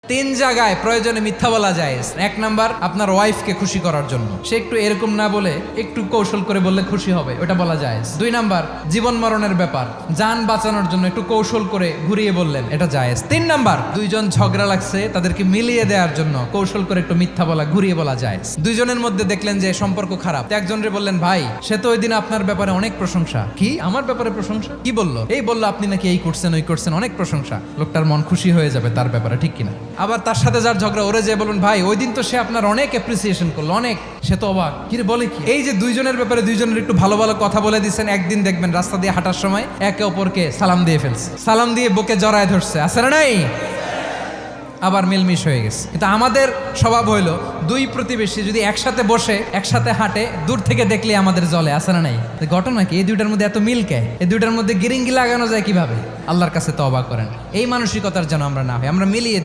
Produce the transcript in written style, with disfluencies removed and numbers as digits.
তিন জায়গায় প্রয়োজনে মিথ্যা বলা যায়। এক নাম্বার, আপনার ওয়াইফকে খুশি করার জন্য, সে একটু এরকম না বলে একটু কৌশল করে বললে খুশি হবে, ওটা বলা যায়। দুই নাম্বার, জীবন মরণের ব্যাপার, যান বাঁচানোর জন্য একটু কৌশল করে ঘুরিয়ে বললেন, এটা জায়েজ। তিন নাম্বার, দুইজন ঝগড়া লাগছে তাদেরকে মিলিয়ে দেওয়ার জন্য কৌশল করে একটু মিথ্যা বলা, ঘুরিয়ে বলা যায়। দুইজনের মধ্যে দেখলেন যে সম্পর্ক খারাপ, একজনরে বললেন, ভাই সে তো ওই দিন আপনার ব্যাপারে অনেক প্রশংসা। কি আমার ব্যাপারে প্রশংসা? কি বললো? এই বললো আপনি নাকি এই করছেন ওই করছেন, অনেক প্রশংসা। লোকটার মন খুশি হয়ে যাবে তার ব্যাপারে, ঠিক কিনা? আবার তার সাথে যার ঝগড়া, ওরে যে বলুন, ভাই ওই দিন তো সে আপনার অনেক অ্যাপ্রিসিয়েশন করলো, অনেক। সে তো অবাক, কি রে বলে কি? এই যে দুইজনের ব্যাপারে দুইজনের একটু ভালো ভালো কথা বলে দিচ্ছেন, একদিন দেখবেন রাস্তা দিয়ে হাঁটার সময় একে অপরকে সালাম দিয়ে ফেলছে, সালাম দিয়ে বুকে জড়ায় ধরছে, আছে না নাই? আবার মিলমিশ হয়ে গেছে। কিন্তু আমাদের স্বভাব হইলো, দুই প্রতিবেশী যদি একসাথে বসে একসাথে হাঁটে, দূর থেকে দেখলে আমাদের জলে, আছে না নাই? ঘটনা কি? এই দুইটার মধ্যে এত মিল কে? এই দুইটার মধ্যে গিরিঙ্গি লাগানো যায় কিভাবে? আল্লাহর কাছে তওবা করেন, এই মানসিকতার যেন আমরা না হয়, আমরা মিলিয়ে